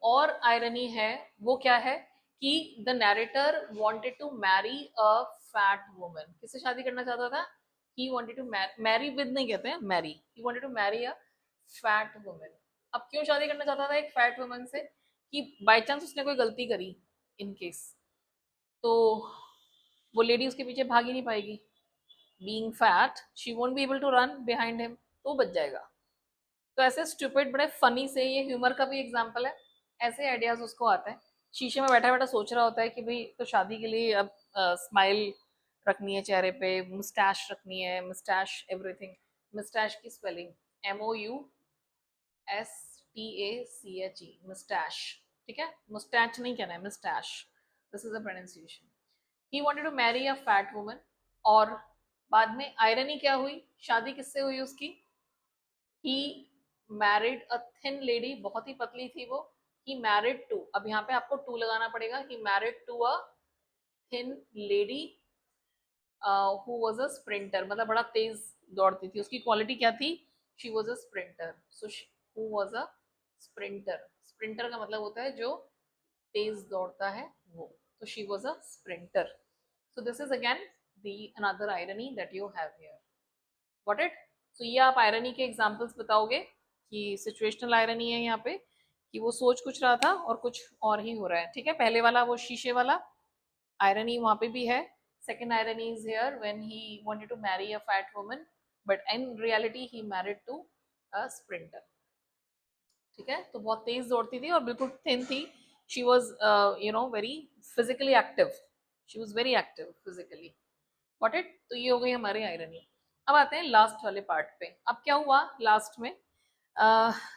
और आयरनी है वो क्या है कि the narrator wanted to marry a fat woman, किससे शादी करना चाहता था? He wanted to marry with नहीं कहते हैं, marry, he wanted to marry a fat woman. अब क्यों शादी करना चाहता था एक फैट वुमन से? कि बाय चांस उसने कोई गलती करी इन केस, तो वो लेडी उसके पीछे भाग ही नहीं पाएगी। Being fat she won't be able to run behind him, तो बच जाएगा। तो ऐसे स्टूपिड बड़े फनी से, ये ह्यूमर का भी एग्जांपल है, ऐसे आइडियाज उसको आते हैं। शीशे में बैठा बैठा सोच रहा होता है कि भाई तो शादी के लिए अब स्माइल रखनी है चेहरे पे, मुस्टैश रखनी है, मुस्टैश एवरीथिंग। मुस्टैश की स्पेलिंग MOUSTACHE, मुस्टैश। ठीक है, मुस्टैच नहीं कहना है, moustache, this is the pronunciation. He wanted to marry a fat woman. और बाद में आयरनी क्या हुई, शादी किससे हुई उसकी? He married a thin lady, बहुत ही पतली थी वो। ही मैरिड टू, अब यहाँ पे आपको टू लगाना पड़ेगा, he married to a thin lady who was a sprinter, मतलब बड़ा तेज दौड़ती थी। उसकी क्वालिटी क्या थी? She was a sprinter. So who was a sprinter, sprinter का मतलब होता है जो तेज दौड़ता है वो, तो she was a sprinter. So this is again the another irony that you have here, got it? तो ये आप आयरनी के एग्जांपल्स बताओगे कि सिचुएशनल आयरनी है यहाँ पे, कि वो सोच कुछ रहा था और कुछ और ही हो रहा है। ठीक है, पहले वाला वो शीशे वाला आयरनी वहां पे भी है। Second irony is here when he wanted to marry a fat woman, but in reality he married to a sprinter. ठीक है, तो बहुत तेज दौड़ती थी और बिल्कुल थिन थी। She was very physically active, she was very active physically, got it? तो ये हो गई हमारी आयरनी। अब आते हैं लास्ट वाले पार्ट पे। अब क्या हुआ लास्ट में?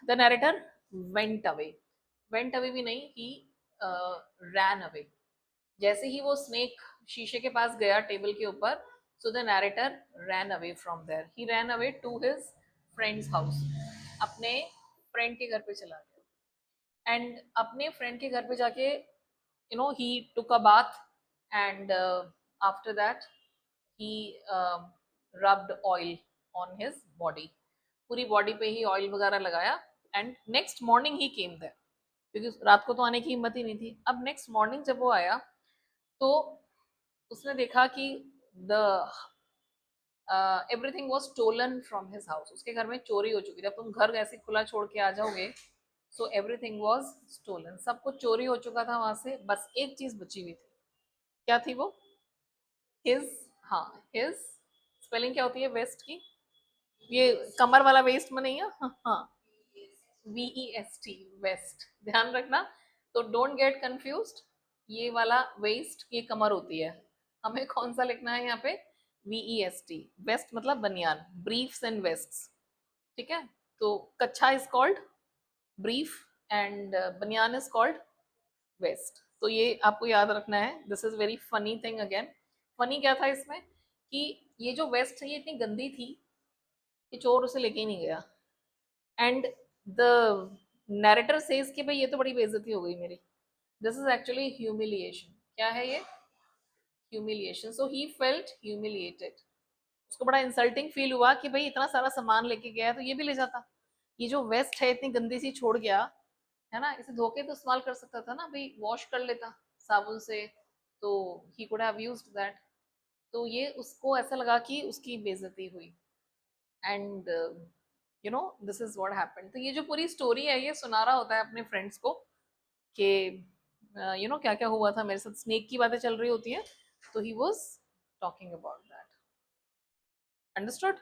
The narrator went away, went away भी नहीं, ही रैन अवे। जैसे ही वो स्नेक शीशे के पास गया टेबल के ऊपर, so the narrator ran away from there, he ran away to his friend's house, अपने फ्रेंड के घर पे चला गया। एंड अपने फ्रेंड के घर पे जाके he took a bath, and after that he rubbed oil on his body, पूरी बॉडी पे ही ऑयल वगैरह लगाया। And next morning he came there, क्योंकि रात को तो आने की हिम्मत ही नहीं थी। अब नेक्स्ट मॉर्निंग जब वो आया तो उसने देखा कि the everything was stolen from his house, उसके घर में चोरी हो चुकी थी। अब तुम घर ऐसे खुला छोड़ के आ जाओगे, सो एवरीथिंग वॉज स्टोलन, सब कुछ चोरी हो चुका था वहां से, बस एक चीज बची हुई थी। क्या थी वो? हिज, हाँ, हिज स्पेलिंग क्या होती है वेस्ट की? ये कमर वाला वेस्ट में नहीं है, हाँ, VEST, वेस्ट, ध्यान रखना। तो डोंट गेट कंफ्यूज्ड, ये वाला वेस्ट ये कमर होती है, हमें कौन सा लिखना है यहाँ पे? VEST, वेस्ट मतलब बनियान, ब्रीफ्स एंड वेस्ट्स। ठीक है, तो कच्छा इज कॉल्ड ब्रीफ एंड बनियान इज कॉल्ड वेस्ट। तो ये आपको याद रखना है, this is very funny thing again. Funny क्या था इसमें कि ये जो वेस्ट है ये इतनी गंदी थी कि चोर उसे लेके ही नहीं गया। एंड द नैरेटर सेज कि भाई ये तो बड़ी बेइज्जती हो गई मेरी, दिस इज एक्चुअली ह्यूमिलिएशन। क्या है ये? Humiliation. So he felt humiliated, उसको बड़ा इंसल्टिंग फील हुआ कि भाई इतना सारा सामान लेके गया है तो ये भी ले जाता, ये जो वेस्ट है इतनी गंदी सी छोड़ गया है ना, इसे धोके तो इस्तेमाल कर सकता था ना भाई, वॉश कर लेता साबुन से, तो he could have used that. तो ये उसको ऐसा लगा कि उसकी बेइज्जती हुई। And this is what happened. तो ये जो पूरी स्टोरी है ये सुना रहा होता है अपने फ्रेंड्स को कि क्या क्या हुआ था मेरे साथ, स्नेक की बातें चल रही होती हैं, तो he was talking about that. Understood?